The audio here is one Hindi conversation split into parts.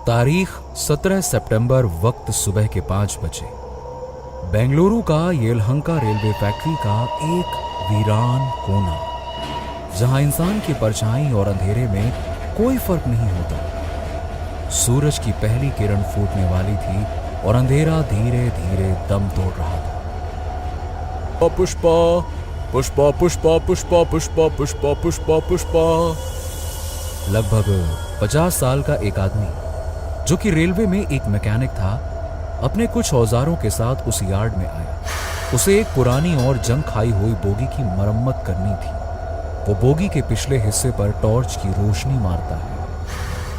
तारीख 17 सितंबर, वक्त सुबह के 5 बजे। बेंगलुरु का येलहंका रेलवे फैक्ट्री का एक वीरान कोना, जहां इंसान की परछाई और अंधेरे में कोई फर्क नहीं होता। सूरज की पहली किरण फूटने वाली थी और अंधेरा धीरे धीरे दम तोड़ रहा था। पुष्पा पुष्पा पुष्पा पुष्पा पुष्पा पुष्पा पुष्पा पुष्पा। लगभग 50 साल का एक आदमी, जो कि रेलवे में एक मैकेनिक था, अपने कुछ औजारों के साथ उस यार्ड में आया। उसे एक पुरानी और जंग खाई हुई बोगी की मरम्मत करनी थी। वो बोगी के पिछले हिस्से पर टॉर्च की रोशनी मारता है।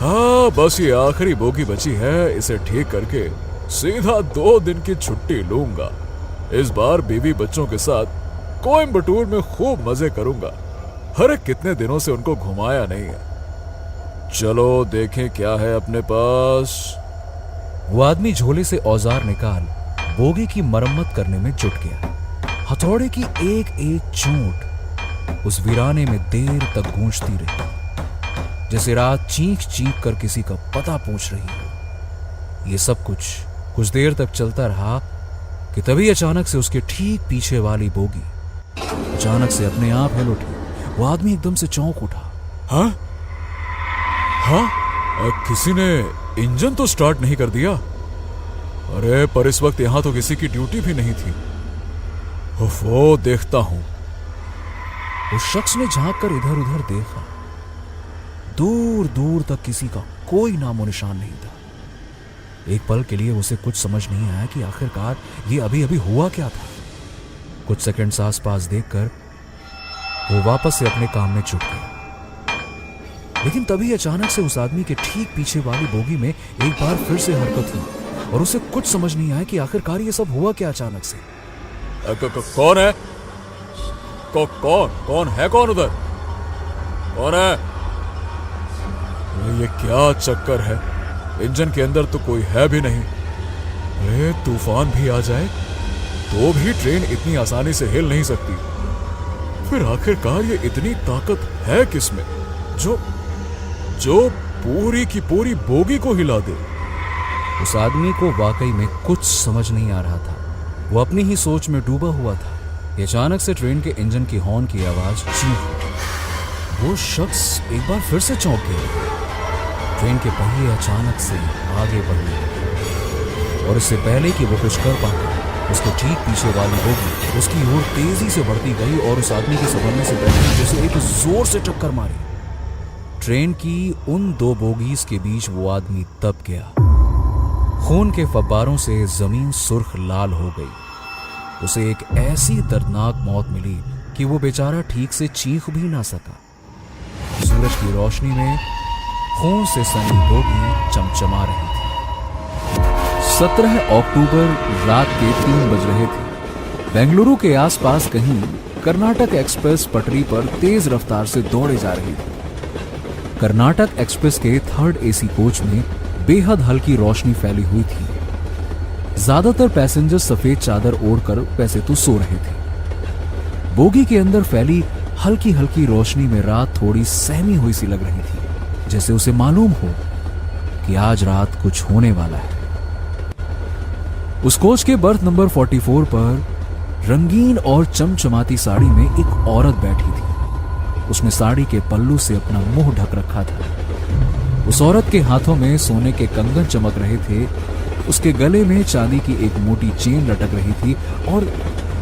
हाँ, बस ये आखिरी बोगी बची है। इसे ठीक करके सीधा 2 दिन की छुट्टी लूंगा। इस बार बीवी बच्चों के साथ कोयम्बटूर में खूब मजे करूंगा। अरे कितने दिनों से उनको घुमाया नहीं है। चलो देखें क्या है अपने पास। वो आदमी झोले से औजार निकाल बोगी की मरम्मत करने में जुट गया। हथौड़े की एक एक चोट उस वीराने में देर तक गूंजती रही, जैसे रात चीख चीख कर किसी का पता पूछ रही हो। ये सब कुछ देर तक चलता रहा कि तभी अचानक से उसके ठीक पीछे वाली बोगी अचानक से अपने आप हिल उठी। वो आदमी एकदम से चौंक उठा। हाँ, किसी ने इंजन तो स्टार्ट नहीं कर दिया। अरे पर इस वक्त यहां तो किसी की ड्यूटी भी नहीं थी। वो देखता हूं। उस शख्स ने झांक कर इधर उधर देखा। दूर दूर तक किसी का कोई नामो निशान नहीं था। एक पल के लिए उसे कुछ समझ नहीं आया कि आखिरकार ये अभी अभी हुआ क्या था। कुछ सेकंड्स आसपास देखकर वो वापस से अपने काम में जुट गया। लेकिन तभी अचानक से उस आदमी के ठीक पीछे वाली बोगी में एक बार फिर से हरकत हुई और उसे कुछ समझ नहीं आया कि आखिरकार ये सब हुआ क्या अचानक से। कौन है? कौन है? कौन उधर? कौन है? ये क्या चक्कर है? इंजन के अंदर तो कोई है भी नहीं। अरे तूफान भी आ जाए तो भी ट्रेन इतनी आसानी से हिल नहीं सकती। फिर आखिरकार ये इतनी ताकत है किसमें जो पूरी की पूरी बोगी को हिला दे? उस आदमी को वाकई में कुछ समझ नहीं आ रहा था। वो अपनी ही सोच में डूबा हुआ था। अचानक से ट्रेन के इंजन की हॉर्न की आवाज चीख। वो शख्स एक बार फिर से चौंक गया। ट्रेन के पहिए अचानक से आगे बढ़े और इससे पहले कि वो कुछ कर पाता, उसके ठीक पीछे वाली बोगी उसकी ओर तेजी से बढ़ती गई और उस आदमी के संभलने से पहले जैसे एक जोर से टक्कर मारी। ट्रेन की उन 2 बोगीज के बीच वो आदमी दब गया। खून के फव्वारों से जमीन सुर्ख लाल हो गई। उसे एक ऐसी दर्दनाक मौत मिली कि वो बेचारा ठीक से चीख भी ना सका। सूरज की रोशनी में खून से सनी बोगी चमचमा रही थी। 17 अक्टूबर रात के 3 बज रहे थे। बेंगलुरु के आसपास कहीं कर्नाटक एक्सप्रेस पटरी पर तेज रफ्तार से दौड़े जा रही थी। कर्नाटक एक्सप्रेस के 3rd AC कोच में बेहद हल्की रोशनी फैली हुई थी। ज्यादातर पैसेंजर सफेद चादर ओढ़कर वैसे तो सो रहे थे। बोगी के अंदर फैली हल्की हल्की रोशनी में रात थोड़ी सहमी हुई सी लग रही थी, जैसे उसे मालूम हो कि आज रात कुछ होने वाला है। उस कोच के बर्थ नंबर 44 पर रंगीन और चमचमाती साड़ी में एक औरत बैठी थी। उसने साड़ी के पल्लू से अपना मुंह ढक रखा था। उस औरत के हाथों में सोने के कंगन चमक रहे थे। उसके गले में चांदी की एक मोटी चेन लटक रही थी और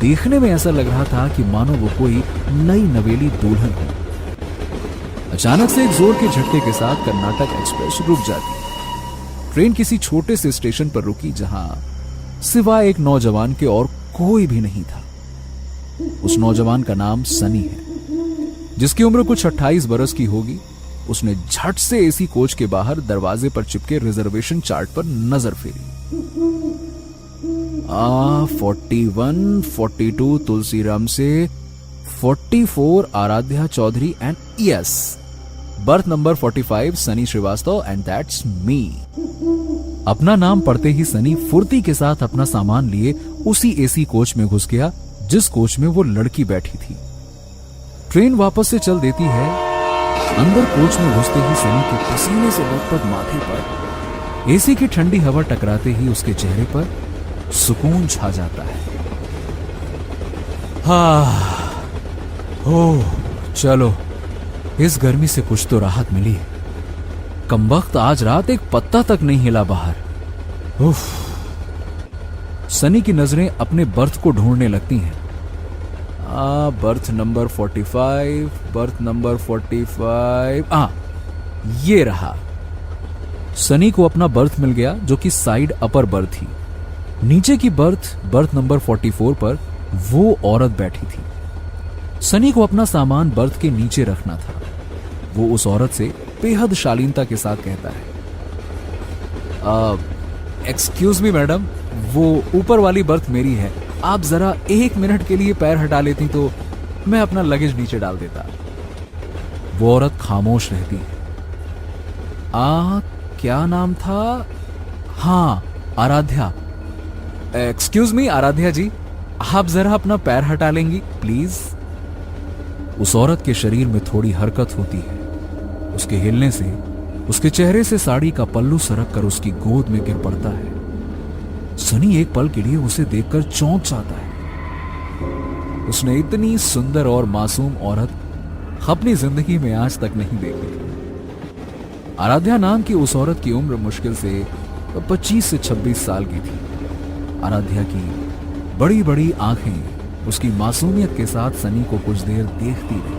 देखने में ऐसा लग रहा था कि मानो वो कोई नई नवेली दुल्हन हो। अचानक से एक जोर के झटके के साथ कर्नाटक एक्सप्रेस रुक जाती। ट्रेन किसी छोटे से स्टेशन पर रुकी जहां सिवाय एक नौजवान के और कोई भी नहीं था। उस नौजवान का नाम सनी है, जिसकी उम्र कुछ 28 बरस की होगी। उसने झट से एसी कोच के बाहर दरवाजे पर चिपके रिजर्वेशन चार्ट पर नजर फेरी। 41, 42 तुलसीराम से, 44 Aradhya Chaudhary and yes birth number 45 Sunny Srivastava and that's me. अपना नाम पढ़ते ही सनी फुर्ती के साथ अपना सामान लिए उसी एसी कोच में घुस गया जिस कोच में वो लड़की बैठी थी। ट्रेन वापस से चल देती है। अंदर कोच में घुसते ही सनी के पसीने से लथपथ माथे पर एसी की ठंडी हवा टकराते ही उसके चेहरे पर सुकून छा जाता है। ओह चलो, इस गर्मी से कुछ तो राहत मिली। कमबख्त आज रात एक पत्ता तक नहीं हिला बाहर। उफ। सनी की नजरें अपने बर्थ को ढूंढने लगती हैं। Birth number 45, birth number 45। ये रहा। सनी को अपना बर्थ मिल गया, जो कि साइड अपर बर्थ थी। नीचे की बर्थ नंबर 44 पर वो औरत बैठी थी। सनी को अपना सामान बर्थ के नीचे रखना था। वो उस औरत से बेहद शालीनता के साथ कहता है, एक्सक्यूज मी मैडम, वो ऊपर वाली बर्थ मेरी है। आप जरा 1 मिनट के लिए पैर हटा लेती तो मैं अपना लगेज नीचे डाल देता। वो औरत खामोश रहती है। क्या नाम था? हाँ, आराध्या। एक्सक्यूज मी आराध्या जी, आप जरा अपना पैर हटा लेंगी प्लीज। उस औरत के शरीर में थोड़ी हरकत होती है। उसके हिलने से उसके चेहरे से साड़ी का पल्लू सरक कर उसकी गोद में गिर पड़ता है। सनी एक पल के लिए उसे देखकर चौंक जाता है। उसने इतनी सुंदर और मासूम औरत अपनी जिंदगी में आज तक नहीं देखी थी। आराध्या नाम की उस औरत की उम्र मुश्किल से 25 से 26 साल की थी। आराध्या की बड़ी बड़ी आंखें उसकी मासूमियत के साथ सनी को कुछ देर देखती रही।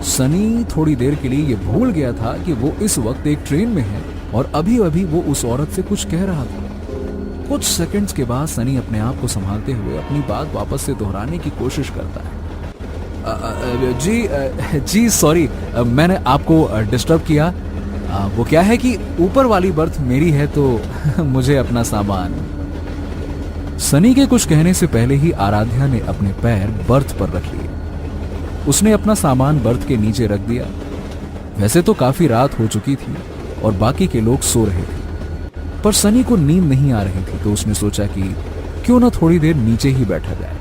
सनी थोड़ी देर के लिए ये भूल गया था कि वो इस वक्त एक ट्रेन में है और अभी अभी वो उस औरत से कुछ कह रहा था। कुछ सेकंड्स के बाद सनी अपने आप को संभालते हुए अपनी बात वापस से दोहराने की कोशिश करता है। जी सॉरी, मैंने आपको डिस्टर्ब किया। वो क्या है कि ऊपर वाली बर्थ मेरी है तो मुझे अपना सामान। सनी के कुछ कहने से पहले ही आराध्या ने अपने पैर बर्थ पर रख लिए। उसने अपना सामान बर्थ के नीचे रख दिया। वैसे तो काफी रात हो चुकी थी और बाकी के लोग सो रहे थे, पर सनी को नींद नहीं आ रही थी, तो उसने सोचा कि क्यों ना थोड़ी देर नीचे ही बैठा जाए।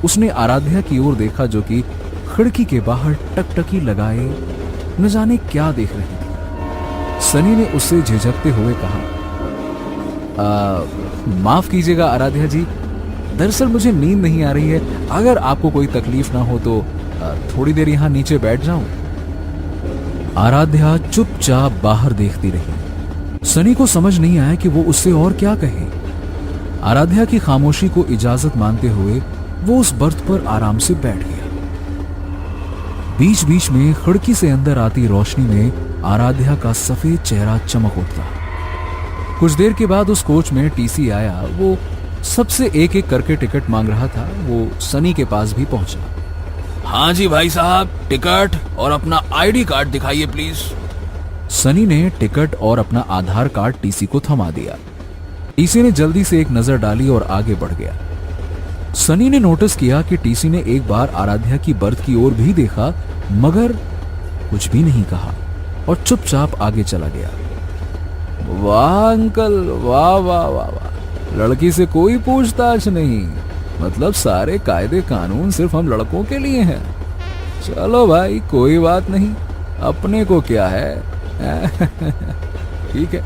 उसने आराध्या की ओर देखा, जो कि खिड़की के बाहर टकटकी लगाए न जाने क्या देख रही थी। सनी ने उससे झिझकते हुए कहा, माफ कीजिएगा आराध्या जी, दरअसल मुझे नींद नहीं आ रही है। अगर आपको कोई तकलीफ ना हो तो थोड़ी देर यहां नीचे बैठ जाऊं। आराध्या चुपचाप बाहर देखती रही। सनी को समझ नहीं आया कि वो उससे और क्या कहे। आराध्या की खामोशी को इजाजत मानते हुए वो उस बर्थ पर आराम से बैठ गया। बीच बीच में खिड़की से अंदर आती रोशनी में आराध्या का सफेद चेहरा चमक उठता। कुछ देर के बाद उस कोच में टीसी आया। वो सबसे एक एक करके टिकट मांग रहा था। वो सनी के पास भी पहुंचा। हाँ जी भाई साहब, टिकट और अपना आईडी कार्ड दिखाइए प्लीज। सनी ने टिकट और अपना आधार कार्ड टीसी को थमा दिया। टीसी ने जल्दी से एक नजर डाली और आगे बढ़ गया। सनी ने नोटिस किया कि टीसी ने एक बार आराध्या की बर्थ की ओर भी देखा, मगर कुछ भी नहीं कहा और चुपचाप आगे चला गया। वाह अंकल, वाह वाह वाह वाह, लड़की से कोई पूछताछ नहीं, मतलब सारे कायदे कानून सिर्फ हम लड़कों के लिए हैं। चलो भाई कोई बात नहीं, अपने को क्या है। ठीक है।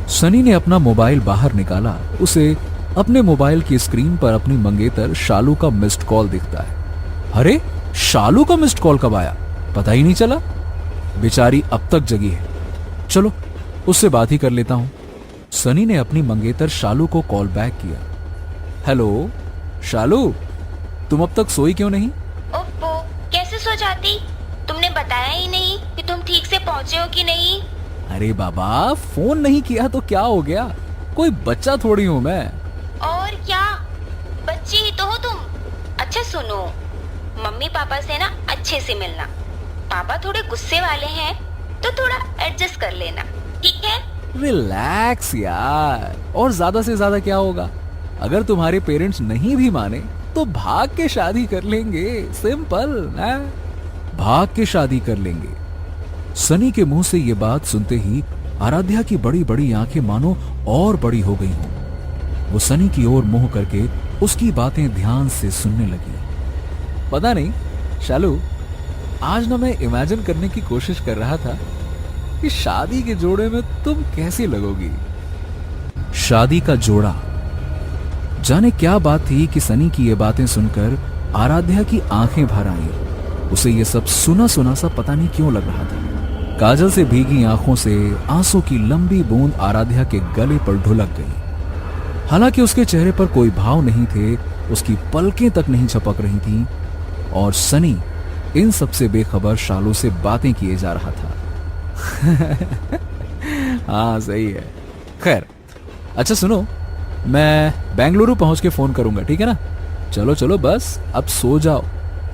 सनी ने अपना मोबाइल बाहर निकाला। उसे अपने मोबाइल की स्क्रीन पर अपनी मंगेतर शालू का मिस्ड कॉल दिखता है। अरे शालू का मिस्ड कॉल कब आया, पता ही नहीं चला। बेचारी अब तक जगी है, चलो उससे बात ही कर लेता हूं। सनी ने अपनी मंगेतर शालू को कॉल बैक किया। हेलो शालू, तुम अब तक सोई क्यों नहीं? ओप्पो, कैसे सो जाती? तुमने बताया ही नहीं कि तुम ठीक से पहुंचे हो कि नहीं। अरे बाबा, फोन नहीं किया तो क्या हो गया, कोई बच्चा थोड़ी हूं मैं। और क्या, बच्ची ही तो हो तुम। अच्छा सुनो, मम्मी पापा से ना अच्छे से मिलना। पापा थोड़े गुस्से वाले हैं तो थोड़ा एडजस्ट कर लेना, ठीक है? रिलैक्स यार, और ज्यादा से ज्यादा क्या होगा? अगर तुम्हारे पेरेंट्स नहीं भी माने तो भाग के शादी कर लेंगे, सिंपल ना, भाग के शादी कर लेंगे। सनी के मुंह से ये बात सुनते ही आराध्या की बड़ी बड़ी आंखें मानो और बड़ी हो गई हों। वो सनी की ओर मुंह करके उसकी बातें ध्यान से सुनने लगी। पता नहीं शालू, आज ना मैं इमेजिन करने की कोशिश कर रहा था कि शादी के जोड़े में तुम कैसी लगोगी। शादी का जोड़ा। जाने क्या बात थी कि सनी की ये बातें सुनकर आराध्या की आंखें भर आई। उसे ये सब सुना सुना सा पता नहीं क्यों लग रहा था। काजल से भीगी आंखों से आंसू की लंबी बूंद आराध्या के गले पर ढुलक गई। हालांकि उसके चेहरे पर कोई भाव नहीं थे, उसकी पलकें तक नहीं झपक रही थीं और सनी इन सबसे बेखबर शालू से बातें किए जा रहा था। हाँ सही है। खैर अच्छा सुनो, मैं बेंगलुरु पहुंच के फोन करूंगा, ठीक है ना। चलो चलो बस अब सो जाओ,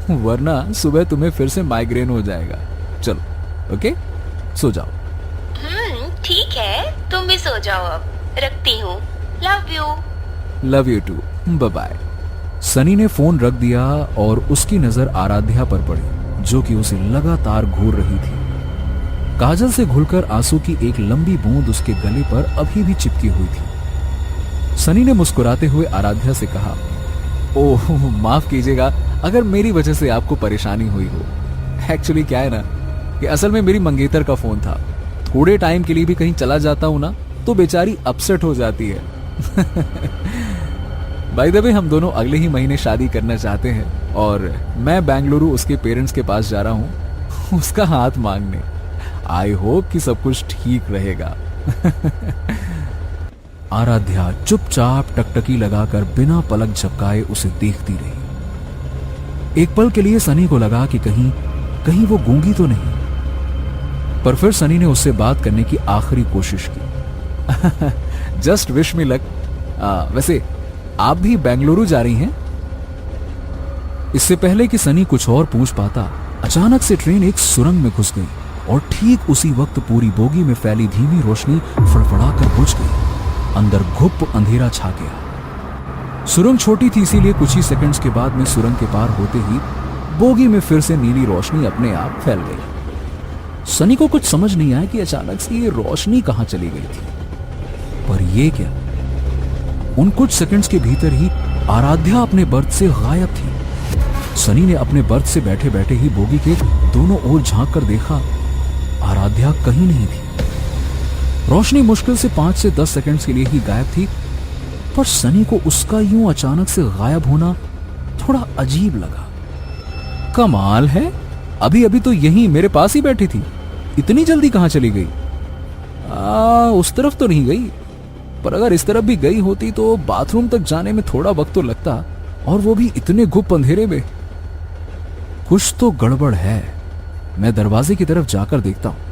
वरना सुबह तुम्हें फिर से माइग्रेन हो जाएगा। चलो ओके, सो जाओ। ठीक है, तुम भी सो जाओ अब। रखती हूँ। Love you too, bye bye. Sunny ने फोन रख दिया और उसकी नजर आराध्या पर पड़ी, जो कि उसे लगातार घूर रही थी। काजल से घुलकर आंसू की एक लंबी बूंद उसके गले पर अभी भी चिपकी हुई थी। सनी ने मुस्कुराते हुए आराध्या से कहा, ओह माफ कीजिएगा अगर मेरी वजह से आपको परेशानी हुई हो। एक्चुअली क्या है ना कि असल में मेरी मंगेतर का फोन था। थोड़े टाइम के लिए भी कहीं चला जाता हूं ना तो बेचारी अपसेट हो जाती है। बाय द वे हम दोनों अगले ही महीने शादी करना चाहते हैं और मैं बेंगलुरु उसके पेरेंट्स के पास जा रहा हूं उसका हाथ मांगने। आई होप कि सब कुछ ठीक रहेगा। आराध्या चुपचाप टकटकी लगाकर बिना पलक झपकाए उसे देखती रही। एक पल के लिए सनी को लगा कि कहीं वो गूंगी तो नहीं, पर फिर सनी ने उससे बात करने की आखिरी कोशिश की। Just wish me luck. वैसे आप भी बेंगलुरु जा रही हैं? इससे पहले कि सनी कुछ और पूछ पाता, अचानक से ट्रेन एक सुरंग में घुस गई और ठीक उसी वक्त पूरी बोगी में फैली धीमी रोशनी फड़फड़ाकर बुझ गई। अंदर घुप अंधेरा छा गया। सुरंग छोटी थी, इसीलिए कुछ ही सेकंड्स के बाद में सुरंग के पार होते ही बोगी में फिर से नीली रोशनी अपने आप फैल गई। सनी को कुछ समझ नहीं आया कि अचानक से ये रोशनी कहां चली गई थी। पर ये क्या, उन कुछ सेकंड्स के भीतर ही आराध्या अपने बर्थ से गायब थी। सनी ने अपने बर्थ से बैठे बैठे ही बोगी के दोनों ओर झांक कर देखा, आराध्या कहीं नहीं थी। रोशनी मुश्किल से 5 से 10 सेकंड्स के लिए ही गायब थी, पर सनी को उसका यूं अचानक से गायब होना थोड़ा अजीब लगा। कमाल है, अभी अभी तो यहीं मेरे पास ही बैठी थी, इतनी जल्दी कहां चली गई? उस तरफ तो नहीं गई, पर अगर इस तरफ भी गई होती तो बाथरूम तक जाने में थोड़ा वक्त तो लगता, और वो भी इतने गुप्त अंधेरे में। कुछ तो गड़बड़ है, मैं दरवाजे की तरफ जाकर देखता हूं।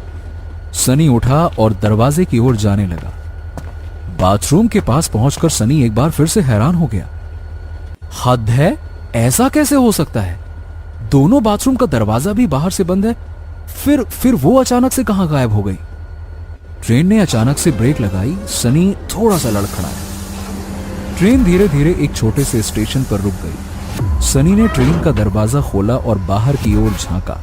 सनी उठा और दरवाजे की ओर जाने लगा। बाथरूम के पास पहुंचकर सनी एक बार फिर से हैरान हो गया। हद है, ऐसा कैसे हो सकता है? दोनों बाथरूम का दरवाजा भी बाहर से बंद है, फिर वो अचानक से कहां गायब हो गई? ट्रेन ने अचानक से ब्रेक लगाई। सनी थोड़ा सा लड़खड़ाया। ट्रेन धीरे धीरे एक छोटे से स्टेशन पर रुक गई। सनी ने ट्रेन का दरवाजा खोला और बाहर की ओर झांका।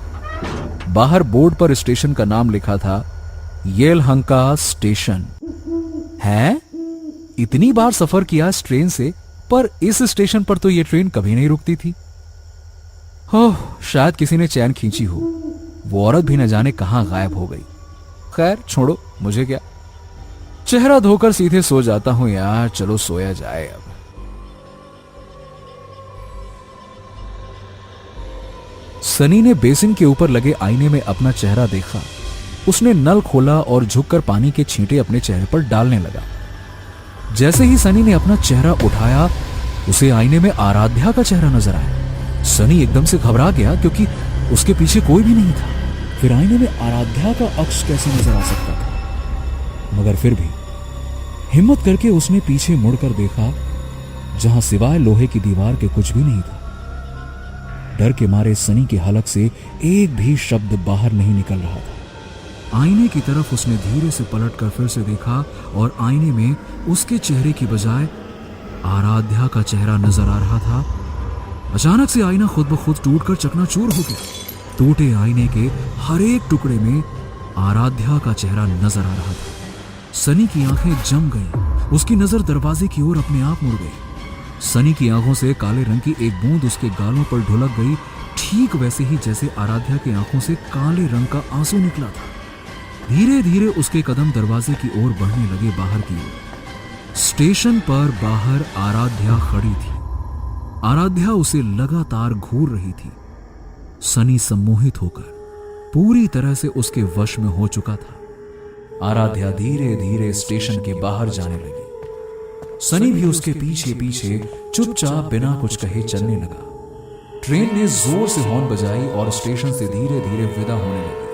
बाहर बोर्ड पर स्टेशन का नाम लिखा था, येलहंका स्टेशन। है, इतनी बार सफर किया इस ट्रेन से, पर इस स्टेशन पर तो यह ट्रेन कभी नहीं रुकती थी। शायद किसी ने चैन खींची हो, वो औरत भी न जाने कहां गायब हो गई। खैर छोड़ो, मुझे क्या, चेहरा धोकर सीधे सो जाता हूं यार। चलो सोया जाए अब। सनी ने बेसिन के ऊपर लगे आईने में अपना चेहरा देखा। उसने नल खोला और झुककर पानी के छींटे अपने चेहरे पर डालने लगा। जैसे ही सनी ने अपना चेहरा उठाया, उसे आईने में आराध्या का चेहरा नजर आया। सनी एकदम से घबरा गया क्योंकि उसके पीछे कोई भी नहीं था। फिर आईने में आराध्या का अक्ष कैसे नजर आ सकता था? मगर फिर भी हिम्मत करके उसने पीछे मुड़कर देखा, जहां सिवाय लोहे की दीवार के कुछ भी नहीं था। डर के मारे सनी के हलक से एक भी शब्द बाहर नहीं निकल रहा था। आईने की तरफ उसने धीरे से पलटकर फिर से देखा और आईने में उसके चेहरे की बजाय आराध्या का चेहरा नजर आ रहा था। अचानक से आईना खुद ब खुद टूटकर चकनाचूर हो गया। टूटे आईने के हर एक टुकड़े में आराध्या का चेहरा नजर आ रहा था। सनी की आंखें जम गईं। उसकी नजर दरवाजे की ओर अपने आप मुड़ गई। सनी की आंखों से काले रंग की एक बूंद उसके गालों पर ढुलक गई, ठीक वैसे ही जैसे आराध्या की आंखों से काले रंग का आंसू निकला था। धीरे धीरे उसके कदम दरवाजे की ओर बढ़ने लगे बाहर की ओर। स्टेशन पर बाहर आराध्या खड़ी थी। आराध्या उसे लगातार घूर रही थी। सनी सम्मोहित होकर पूरी तरह से उसके वश में हो चुका था। आराध्या धीरे धीरे स्टेशन के बाहर जाने लगी। सनी भी उसके पीछे पीछे चुपचाप बिना कुछ कहे चलने लगा। ट्रेन ने जोर से हॉर्न बजाई और स्टेशन से धीरे धीरे विदा होने लगी।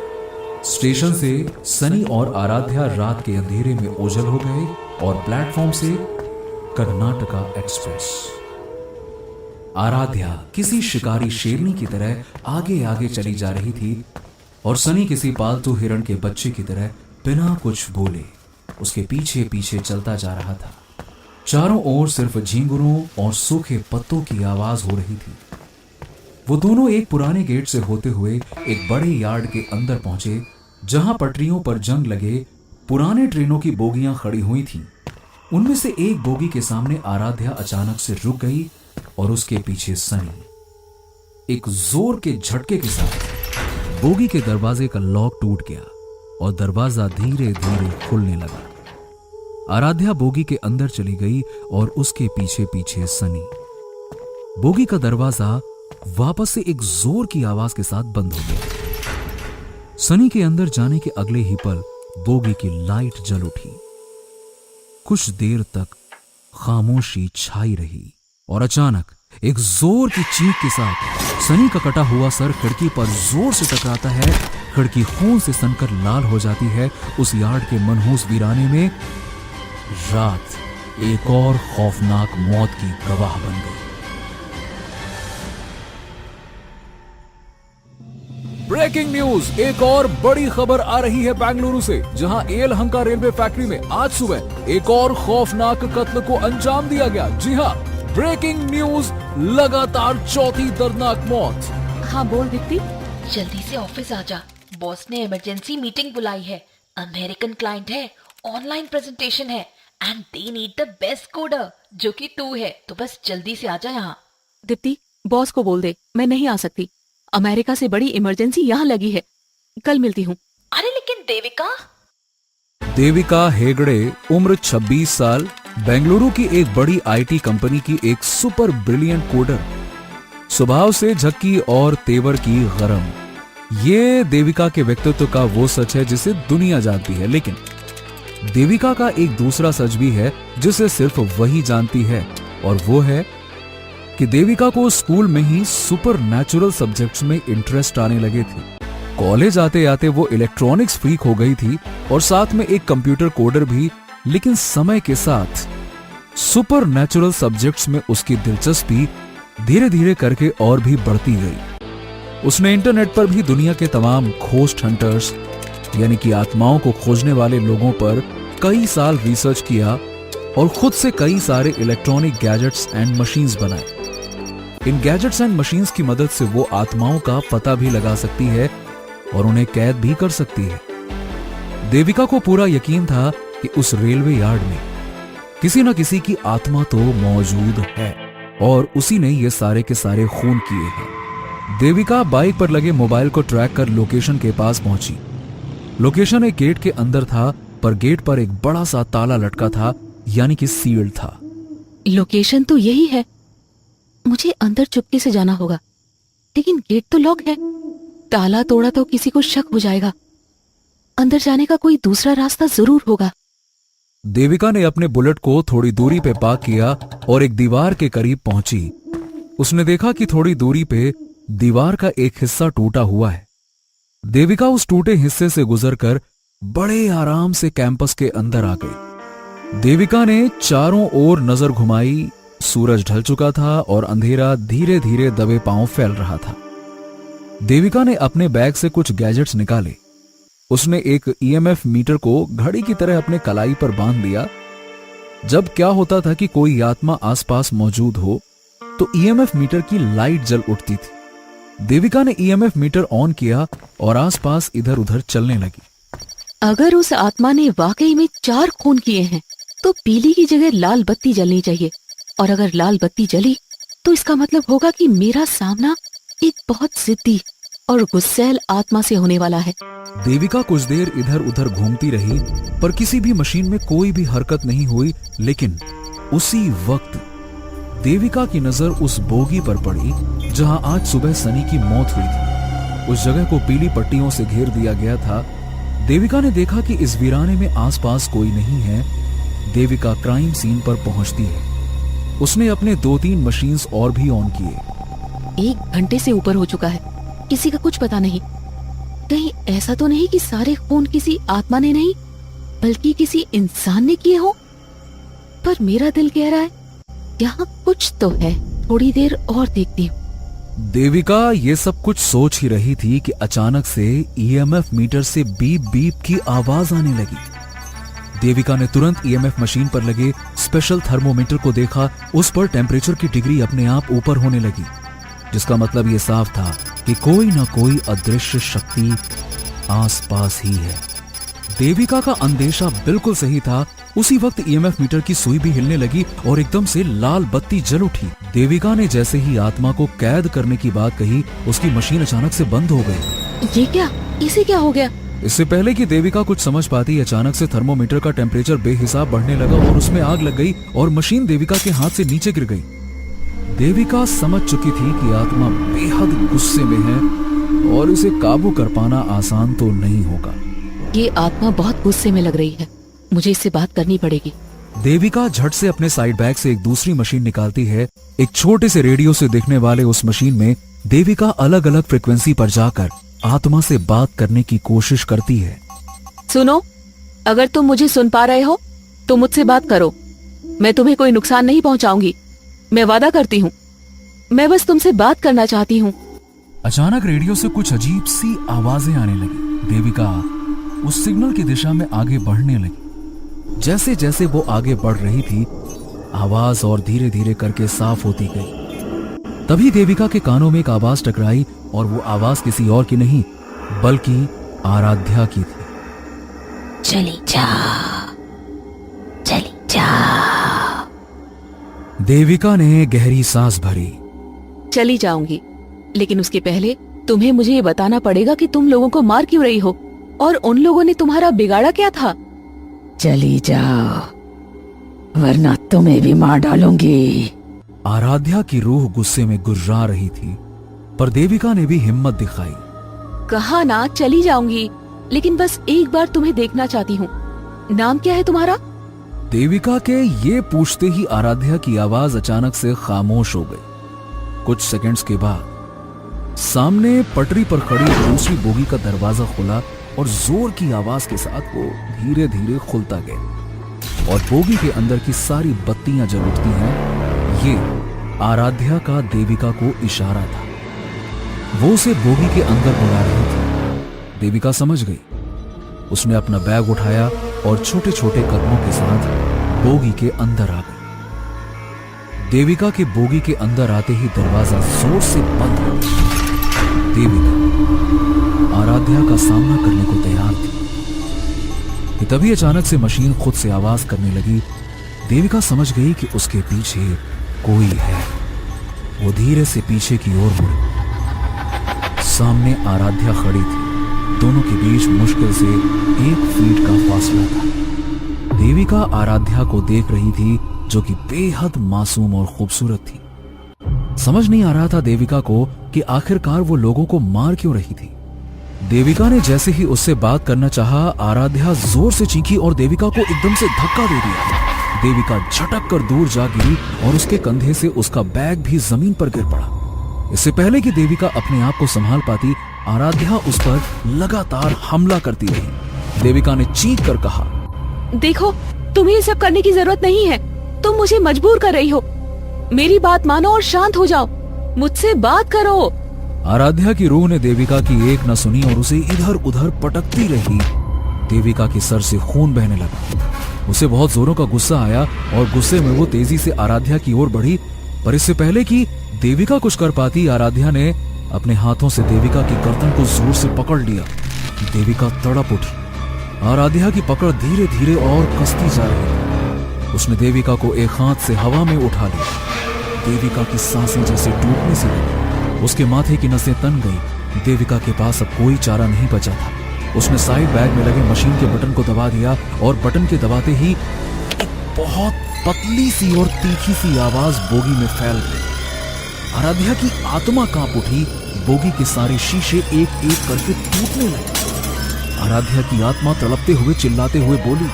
स्टेशन से सनी और आराध्या रात के अंधेरे में ओझल हो गए और प्लेटफॉर्म से कर्नाटका एक्सप्रेस। आराध्या किसी शिकारी शेरनी की तरह आगे आगे चली जा रही थी और सनी किसी पालतू हिरण के बच्चे की तरह बिना कुछ बोले उसके पीछे पीछे चलता जा रहा था। चारों ओर सिर्फ झींगुरों और सूखे पत्तों की आवाज हो रही थी। वो दोनों एक पुराने गेट से होते हुए एक बड़े यार्ड के अंदर पहुंचे, जहां पटरियों पर जंग लगे पुराने ट्रेनों की बोगियां खड़ी हुई थीं। उनमें से एक बोगी के सामने आराध्या अचानक से रुक गई और उसके पीछे सनी। एक जोर के झटके के साथ बोगी के दरवाजे का लॉक टूट गया और दरवाजा धीरे धीरे खुलने लगा। आराध्या बोगी के अंदर चली गई और उसके पीछे पीछे सनी। बोगी का दरवाजा वापस से एक जोर की आवाज के साथ बंद हो गया। सनी के अंदर जाने के अगले ही पल बोगी की लाइट जल उठी। कुछ देर तक खामोशी छाई रही और अचानक एक जोर की चीख के साथ सनी का कटा हुआ सर खिड़की पर जोर से टकराता है। खिड़की खून से सनकर लाल हो जाती है। उस यार्ड के मनहूस वीराने में रात एक और खौफनाक मौत की गवाह बन गई। ब्रेकिंग न्यूज, एक और बड़ी खबर आ रही है बेंगलुरु से, जहां येलहंका रेलवे फैक्ट्री में आज सुबह एक और खौफनाक कत्ल को अंजाम दिया गया। जी हां, ब्रेकिंग न्यूज, लगातार चौथी दर्दनाक मौत। हाँ बोल दीप्ति। जल्दी से ऑफिस आ जा, बॉस ने इमरजेंसी मीटिंग बुलाई है। अमेरिकन क्लाइंट है, ऑनलाइन प्रेजेंटेशन है and they need the best coder, जो कि तू है। तो बस जल्दी से आ जा यहाँ। दीप्ति, बॉस को बोल दे मैं नहीं आ सकती। अमेरिका से बड़ी इमरजेंसी यहाँ लगी है। कल मिलती हूँ। अरे लेकिन देविका। देविका हेगड़े, उम्र 26 साल, बेंगलुरु की एक बड़ी आईटी कंपनी की एक सुपर ब्रिलियंट कोडर, स्वभाव से झक्की और तेवर की गरम। ये देविका के व्यक्तित्व का वो सच है जिसे दुनिया जानती है, लेकिन देविका का एक दूसरा सच भी है जिसे सिर्फ वही जानती है, और वो है कि देविका को स्कूल में ही सुपर नेचुरल सब्जेक्ट्स में इंटरेस्ट आने लगे थे। कॉलेज आते आते वो इलेक्ट्रॉनिक्स फ्रीक हो गई थी और साथ में एक कंप्यूटर कोडर भी, लेकिन समय के साथ सुपर नेचुरल सब्जेक्ट्स में उसकी दिलचस्पी धीरे धीरे करके और भी बढ़ती गई। उसने इंटरनेट पर भी दुनिया के तमाम घोस्ट हंटर्स यानी कि आत्माओं को खोजने वाले लोगों पर कई साल रिसर्च किया और खुद से कई सारे इलेक्ट्रॉनिक गैजेट्स एंड मशीन्स बनाए। इन गैजेट्स एंड मशीन्स की मदद से वो आत्माओं का पता भी लगा सकती है और उन्हें कैद भी कर सकती है। देविका को पूरा यकीन था कि उस रेलवे यार्ड में किसी न किसी की आत्मा तो मौजूद है और उसी ने ये सारे के सारे खून किए हैं। देविका बाइक पर लगे मोबाइल को ट्रैक कर लोकेशन के पास पहुंची। लोकेशन एक गेट के अंदर था, पर गेट पर एक बड़ा सा ताला लटका था, यानी कि सील्ड था। लोकेशन तो यही है, मुझे अंदर चुपके से जाना होगा, लेकिन गेट तो लॉक है। ताला तोड़ा तो किसी को शक हो जाएगा। अंदर जाने का कोई दूसरा रास्ता जरूर होगा। देविका ने अपने बुलेट को थोड़ी दूरी पे पार्क किया और एक दीवार के करीब पहुंची। उसने देखा कि थोड़ी दूरी पे दीवार का एक हिस्सा टूटा हुआ है। देविका उस टूटे हिस्से से गुजरकर बड़े आराम से कैंपस के अंदर आ गई। देविका ने चारों ओर नजर घुमाई। सूरज ढल चुका था और अंधेरा धीरे धीरे दबे पांव फैल रहा था। देविका ने अपने बैग से कुछ गैजेट्स निकाले। उसने एक ईएमएफ मीटर को घड़ी की तरह अपने कलाई पर बांध दिया। जब क्या होता था कि कोई आत्मा आसपास मौजूद हो तो ईएमएफ मीटर की लाइट जल उठती थी। देविका ने ईएमएफ मीटर ऑन किया और आसपास इधर उधर चलने लगी। अगर उस आत्मा ने वाकई में 4 खून किए हैं तो पीली की जगह लाल बत्ती जलनी चाहिए, और अगर लाल बत्ती जली तो इसका मतलब होगा कि मेरा सामना एक बहुत जिद्दी और गुस्सैल आत्मा से होने वाला है। देविका कुछ देर इधर उधर घूमती रही, पर किसी भी मशीन में कोई भी हरकत नहीं हुई। लेकिन उसी वक्त देविका की नजर उस बोगी पर पड़ी जहां आज सुबह सनी की मौत हुई थी। उस जगह को पीली पट्टियों से घेर दिया गया था। देविका ने देखा कि इस वीराने में आसपास कोई नहीं है। देविका क्राइम सीन पर पहुंचती है। उसने अपने 2-3 मशीन्स और भी ऑन किए। 1 घंटे से ऊपर हो चुका है, किसी का कुछ पता नहीं। कहीं ऐसा तो नहीं कि सारे खून किसी आत्मा ने नहीं बल्कि किसी इंसान ने किए हो। पर मेरा दिल कह रहा है यहाँ कुछ तो है, थोड़ी देर और देखती हूँ। देविका ये सब कुछ सोच ही रही थी कि अचानक से ईएमएफ मीटर से बीप बीप की आवाज आने लगी। देविका ने तुरंत ईएमएफ मशीन पर लगे स्पेशल थर्मोमीटर को देखा। उस पर टेम्परेचर की डिग्री अपने आप ऊपर होने लगी, जिसका मतलब ये साफ था कि कोई ना कोई अदृश्य शक्ति आसपास ही है। देविका का अंदेशा बिल्कुल सही था। उसी वक्त ईएमएफ मीटर की सुई भी हिलने लगी और एकदम से लाल बत्ती जल उठी। देविका ने जैसे ही आत्मा को कैद करने की बात कही, उसकी मशीन अचानक से बंद हो गई। ये क्या, इसे क्या हो गया? इससे पहले कि देविका कुछ समझ पाती, अचानक से थर्मोमीटर का टेम्परेचर बेहिसाब बढ़ने लगा और उसमें आग लग गई और मशीन देविका के हाथ से नीचे गिर गई। देविका समझ चुकी थी कि आत्मा बेहद गुस्से में है और इसे काबू कर पाना आसान तो नहीं होगा। ये आत्मा बहुत गुस्से में लग रही है, मुझे इससे बात करनी पड़ेगी। देविका झट से अपने साइड बैग से एक दूसरी मशीन निकालती है। एक छोटे से रेडियो से दिखने वाले उस मशीन में देविका अलग अलग फ्रिक्वेंसी पर जाकर आत्मा से बात करने की कोशिश करती है। सुनो, अगर तुम मुझे सुन पा रहे हो तो मुझसे बात करो। मैं तुम्हें कोई नुकसान नहीं पहुंचाऊंगी, मैं वादा करती हूँ। मैं बस तुमसे बात करना चाहती हूँ। अचानक रेडियो से कुछ अजीब सी आवाजें आने लगी। देविका उस सिग्नल की दिशा में आगे बढ़ने लगी। जैसे जैसे वो आगे बढ़ रही थी, आवाज और धीरे धीरे करके साफ होती गई। तभी देविका के कानों में एक आवाज टकराई और वो आवाज किसी और की नहीं बल्कि आराध्या की थी। चली जा, चली जा। देविका ने गहरी सांस भरी। चली जाऊंगी, लेकिन उसके पहले तुम्हें मुझे ये बताना पड़ेगा कि तुम लोगों को मार क्यों रही हो और उन लोगों ने तुम्हारा बिगाड़ा क्या था। चली जाओ, वरना तुम्हें भी मार डालूंगी। आराध्या की रूह गुस्से में गुर्रा रही थी, पर देविका ने भी हिम्मत दिखाई। कहा ना चली जाऊंगी, लेकिन बस एक बार तुम्हें देखना चाहती हूँ। नाम क्या है तुम्हारा? देविका के ये पूछते ही आराध्या की आवाज अचानक से खामोश हो गई। कुछ सेकंड्स के बाद सामने पटरी पर खड़ी दूसरी बोगी का दरवाजा खुला और जोर की आवाज के साथ वो धीरे धीरे खुलता गया और बोगी के अंदर की सारी बत्तियां जल उठती हैं। ये आराध्या का देविका को इशारा था। वो उसे बोगी के अंदर बुला रही थी। देविका समझ गई। उसने अपना बैग उठाया और छोटे छोटे कदमों के साथ बोगी के अंदर आ गई। देविका के बोगी के अंदर आते ही दरवाजा जोर से बंद हो गया। देविका आराध्या का सामना करने को तैयार थी कि तभी अचानक से मशीन खुद से आवाज करने लगी। देविका समझ गई कि उसके पीछे कोई है। वो धीरे से पीछे की ओर मुड़ी। सामने आराध्या खड़ी थी। दोनों के बीच मुश्किल से 1 फीट का फासला था। देविका आराध्या को देख रही थी, जो कि बेहद मासूम और खूबसूरत थी। समझ नहीं आ रहा था देविका को कि आखिरकार वो लोगों को मार क्यों रही थी। देविका ने जैसे ही उससे बात करना चाहा, आराध्या जोर से चीखी और देविका को एकदम से धक्का दे दिया। देविका झटक कर दूर जा गिरी और उसके कंधे से उसका बैग भी जमीन पर गिर पड़ा। इससे पहले कि देविका अपने आप को संभाल पाती, आराध्या उस पर लगातार हमला करती रही। देविका ने चीख कर कहा, देखो, तुम्हें ये सब करने की जरूरत नहीं है। तुम मुझे मजबूर कर रही हो। मेरी बात मानो और शांत हो जाओ। मुझसे बात करो। आराध्या की रूह ने देविका की एक न सुनी और उसे इधर उधर पटकती रही। देविका के सर से खून बहने लगा। उसे बहुत जोरों का गुस्सा आया और गुस्से में वो तेजी से आराध्या की ओर बढ़ी, पर इससे पहले कि देविका कुछ कर पाती, आराध्या ने अपने हाथों से देविका की गर्दन को जोर से पकड़ लिया। देविका तड़प उठी। आराध्या की पकड़ धीरे धीरे और कसती जा रही। उसने देविका को एक हाथ से हवा में उठा लिया। देविका की सांसें जैसे टूटने से लगी। उसके माथे की नसें तन गई देविका के पास अब कोई चारा नहीं बचा था। उसने साइड बैग में लगे मशीन के बटन को दबा दिया और बटन के दबाते ही एक बहुत पतली सी और तीखी सी आवाज बोगी में फैल गई। आराध्या की आत्मा कांप उठी। बोगी के सारे शीशे एक एक करके टूटने लगे। आराध्या की आत्मा तड़पते हुए चिल्लाते हुए बोली,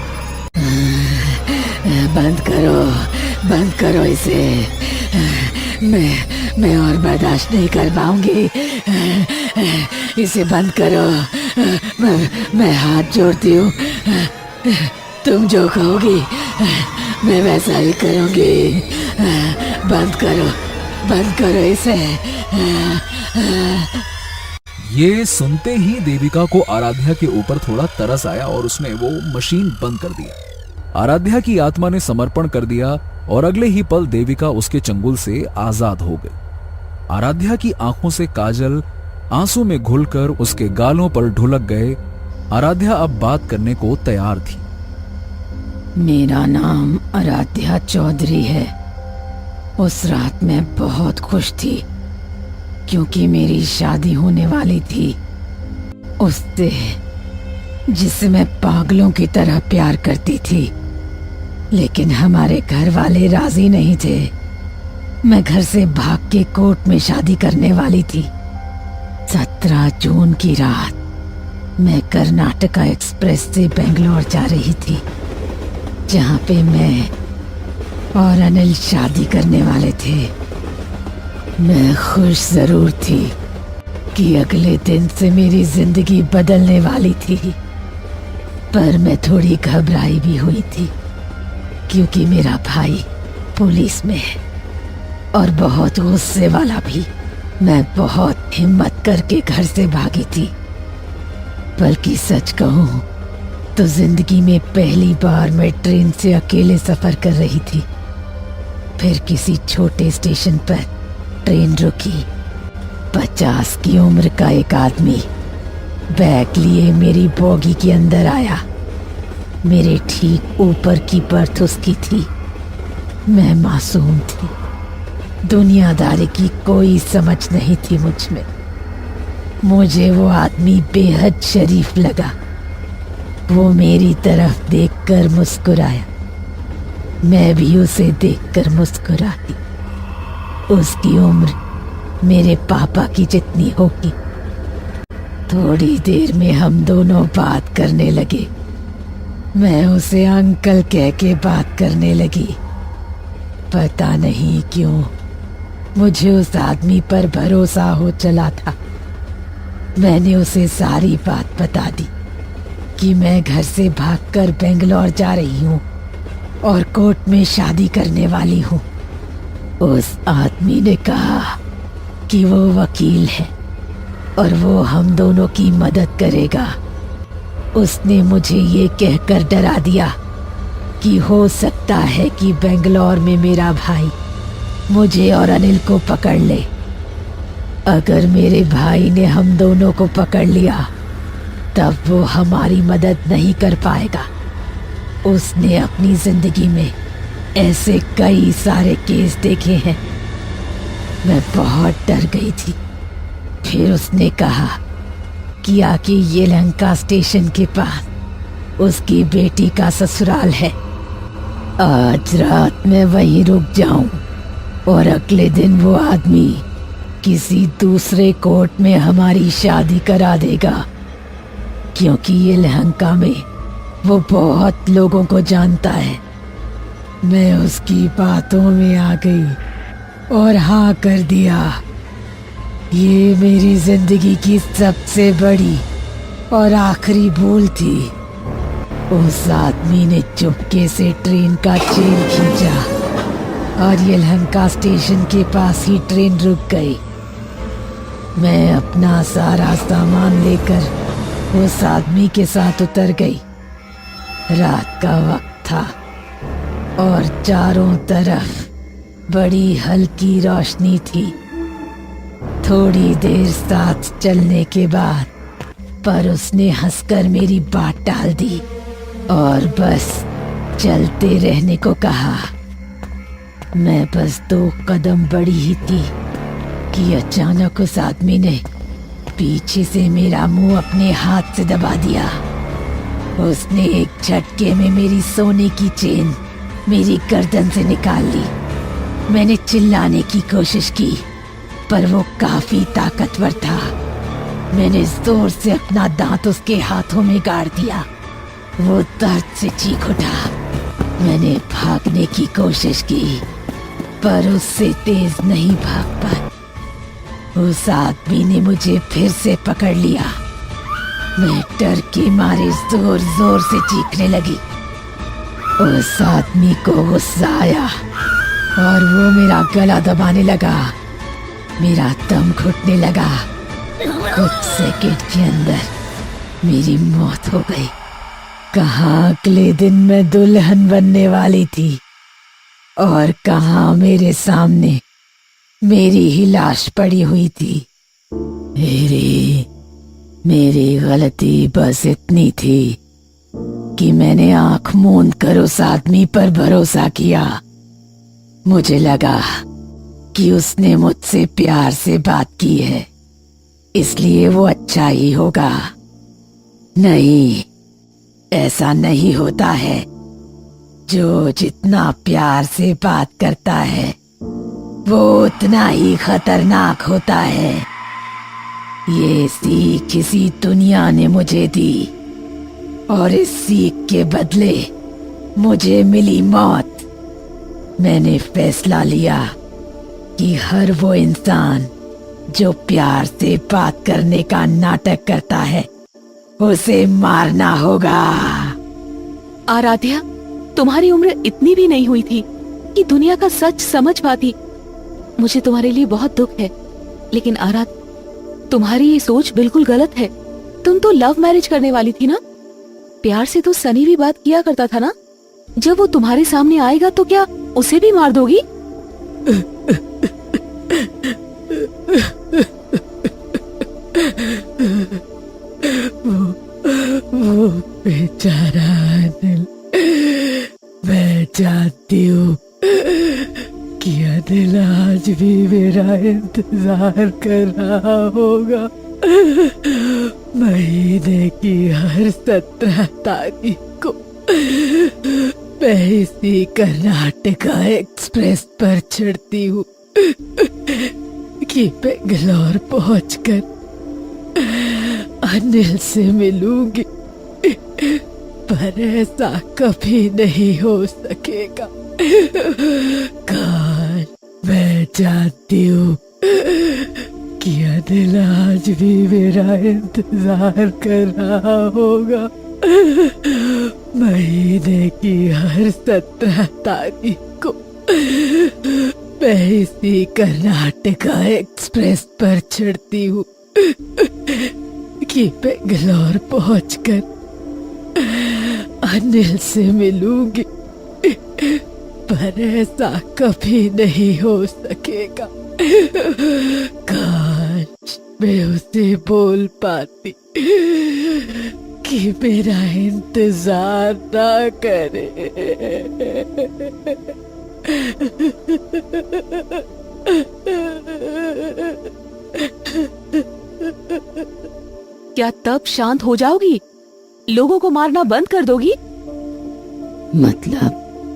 बंद करो इसे। मैं और बर्दाश्त नहीं कर पाऊंगी। इसे बंद करो। मैं हाथ जोड़ती हूँ। तुम जो कहोगी मैं वैसा ही करूंगी। बंद करो इसे। ये सुनते ही देविका को आराध्या के ऊपर थोड़ा तरस आया और उसने वो मशीन बंद कर दिया। आराध्या की आत्मा ने समर्पण कर दिया और अगले ही पल देविका उसके चंगुल से आजाद हो गई। आराध्या की आंखों से काजल आंसू में घुलकर उसके गालों पर ढुलक गए। आराध्या अब बात करने को तैयार थी। मेरा नाम आराध्या चौधरी है। उस रात मैं बहुत खुश थी क्योंकि मेरी शादी होने वाली थी उससे, जिससे मैं पागलों की तरह प्यार करती थी। लेकिन हमारे घर वाले राजी नहीं थे। मैं घर से भाग के कोर्ट में शादी करने वाली थी। 17 जून की रात मैं कर्नाटका एक्सप्रेस से बेंगलोर जा रही थी, जहाँ पे मैं और अनिल शादी करने वाले थे। मैं खुश जरूर थी कि अगले दिन से मेरी जिंदगी बदलने वाली थी, पर मैं थोड़ी घबराई भी हुई थी क्योंकि मेरा भाई पुलिस में है और बहुत गुस्से वाला भी। मैं बहुत हिम्मत करके घर से भागी थी, बल्कि सच कहूँ तो जिंदगी में पहली बार मैं ट्रेन से अकेले सफर कर रही थी। फिर किसी छोटे स्टेशन पर ट्रेन रुकी। 50 की उम्र का एक आदमी बैग लिए मेरी बोगी के अंदर आया। मेरे ठीक ऊपर की बर्थ उसकी थी। मैं मासूम थी। दुनियादारी की कोई समझ नहीं थी मुझ में। मुझे वो आदमी बेहद शरीफ लगा। वो मेरी तरफ देखकर मुस्कुराया। मैं भी उसे देखकर मुस्कुराई। उसकी उम्र मेरे पापा की जितनी होगी। थोड़ी देर में हम दोनों बात करने लगे। मैं उसे अंकल कह के बात करने लगी। पता नहीं क्यों मुझे उस आदमी पर भरोसा हो चला था। मैंने उसे सारी बात बता दी कि मैं घर से भागकर बेंगलोर जा रही हूँ और कोर्ट में शादी करने वाली हूँ। उस आदमी ने कहा कि वो वकील है और वो हम दोनों की मदद करेगा। उसने मुझे ये कहकर डरा दिया कि हो सकता है कि बेंगलोर में मेरा भाई मुझे और अनिल को पकड़ ले। अगर मेरे भाई ने हम दोनों को पकड़ लिया तब वो हमारी मदद नहीं कर पाएगा। उसने अपनी जिंदगी में ऐसे कई सारे केस देखे हैं। मैं बहुत डर गई थी। फिर उसने कहा कि आके येलहंका स्टेशन के पास उसकी बेटी का ससुराल है। आज रात मैं वहीं रुक जाऊं और अगले दिन वो आदमी किसी दूसरे कोर्ट में हमारी शादी करा देगा, क्योंकि येलहंका में वो बहुत लोगों को जानता है। मैं उसकी बातों में आ गई और हाँ कर दिया। ये मेरी जिंदगी की सबसे बड़ी और आखिरी भूल थी। उस आदमी ने चुपके से ट्रेन का चेन खींचा और येलहंका स्टेशन के पास ही ट्रेन रुक गई। मैं अपना सारा सामान लेकर उस आदमी के साथ उतर गई। रात का वक्त था और चारों तरफ बड़ी हल्की रोशनी थी। थोड़ी देर साथ चलने के बाद पर उसने हंसकर मेरी बात टाल दी और बस चलते रहने को कहा। मैं बस 2 कदम बढ़ी ही थी कि अचानक उस आदमी ने पीछे से मेरा मुंह अपने हाथ से दबा दिया। उसने एक झटके में मेरी सोने की चेन मेरी गर्दन से निकाल ली। मैंने चिल्लाने की कोशिश की, पर वो काफी ताकतवर था। मैंने जोर से अपना दांत उसके हाथों में गाड़ दिया। वो दर्द से चीख उठा। मैंने भागने की कोशिश की, पर उससे तेज नहीं भाग पाई। उस आदमी ने मुझे फिर से पकड़ लिया। मैं डर के मारे जोर जोर से चीखने लगी। उस आदमी को गुस्सा आया और वो मेरा गला दबाने लगा। मेरा दम घुटने लगा। कुछ सेकंड के अंदर मेरी मौत हो गई। कहाँ अगले दिन मैं दुल्हन बनने वाली थी और कहाँ मेरे सामने मेरी ही लाश पड़ी हुई थी। मेरी गलती बस इतनी थी कि मैंने आंख मूंद कर उस आदमी पर भरोसा किया। मुझे लगा कि उसने मुझसे प्यार से बात की है, इसलिए वो अच्छा ही होगा। नहीं, ऐसा नहीं होता है। जो जितना प्यार से बात करता है वो उतना ही खतरनाक होता है। ये सीख इसी दुनिया ने मुझे दी और इस सीख के बदले मुझे मिली मौत। मैंने फैसला लिया कि हर वो इंसान जो प्यार से बात करने का नाटक करता है उसे मारना होगा। आराध्या, तुम्हारी उम्र इतनी भी नहीं हुई थी कि दुनिया का सच समझ पाती। मुझे तुम्हारे लिए बहुत दुख है, लेकिन आराध, तुम्हारी ये सोच बिल्कुल गलत है। तुम तो लव मैरिज करने वाली थी ना। प्यार से तो सनी भी बात किया करता था ना। जब वो तुम्हारे सामने आएगा तो क्या उसे भी मार दोगी? वो बेचारा अनिल, मैं जानती हूँ कि अनिल आज भी मेरा इंतजार कर रहा होगा। महीने की हर 17 तारीख को मैं इसी कर्नाटका एक्सप्रेस पर चढ़ती हूँ कि बेंगलोर पहुंचकर अनिल से मिलूंगी, पर ऐसा कभी नहीं हो सकेगा। काश मैं जानती हूँ कि अनिल आज भी मेरा इंतजार कर रहा होगा। महीने की हर 17 तारीख को मैं इसी कर्नाटका एक्सप्रेस पर चढ़ती हूँ कि बेंगलोर पहुंचकर अनिल से मिलूंगी, पर ऐसा कभी नहीं हो सकेगा। काश मैं उसे बोल पाती कि मेरा इंतजार ना करे। क्या तब शांत हो जाओगी? लोगों को मारना बंद कर दोगी?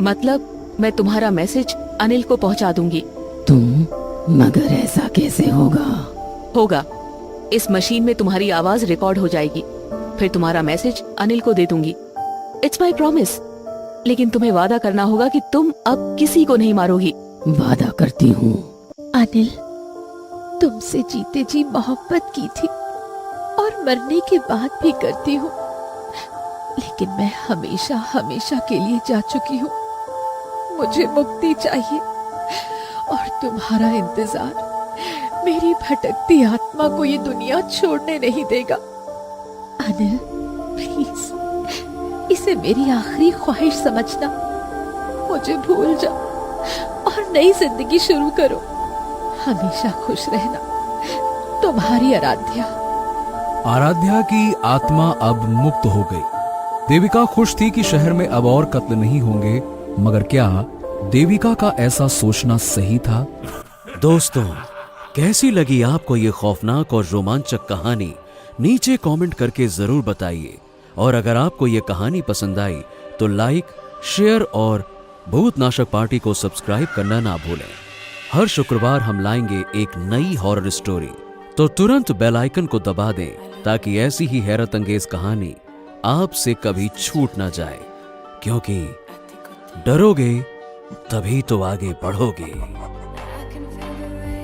मतलब मैं तुम्हारा मैसेज अनिल को पहुंचा दूंगी। तुम? मगर ऐसा कैसे होगा? इस मशीन में तुम्हारी आवाज रिकॉर्ड हो जाएगी, फिर तुम्हारा मैसेज अनिल को दे दूंगी। It's my promise. लेकिन तुम्हें वादा करना होगा कि तुम अब किसी को नहीं मारोगी। वादा करती हूँ। अनिल, तुमसे जीते जी मोहब्बत की थी और मरने के बाद भी करती हूँ, लेकिन मैं हमेशा हमेशा के लिए जा चुकी हूँ। मुझे मुक्ति चाहिए और तुम्हारा इंतजार मेरी भटकती आत्मा को ये दुनिया छोड़ने नहीं देगा। अनिल, प्लीज इसे मेरी आखिरी ख्वाहिश समझना। मुझे भूल जाओ और नई जिंदगी शुरू करो। हमेशा खुश रहना। तुम्हारी आराध्या। आराध्या की आत्मा अब मुक्त हो गई। देविका खुश थी कि शहर में अब और कत्ल नहीं होंगे, मगर क्या देविका का ऐसा सोचना सही था? दोस्तों, कैसी लगी आपको ये खौफनाक और रोमांचक कहानी नीचे कमेंट करके जरूर बताइए। और अगर आपको ये कहानी पसंद आई तो लाइक, शेयर और भूतनाशक पार्टी को सब्सक्राइब करना ना भूलें। हर शुक्रवार हम लाएंगे एक नई हॉरर स्टोरी, तो तुरंत बेल आइकन को दबा दें ताकि ऐसी ही हैरत अंगेज कहानी आपसे कभी छूट ना जाए, क्योंकि डरोगे तभी तो आगे बढ़ोगे।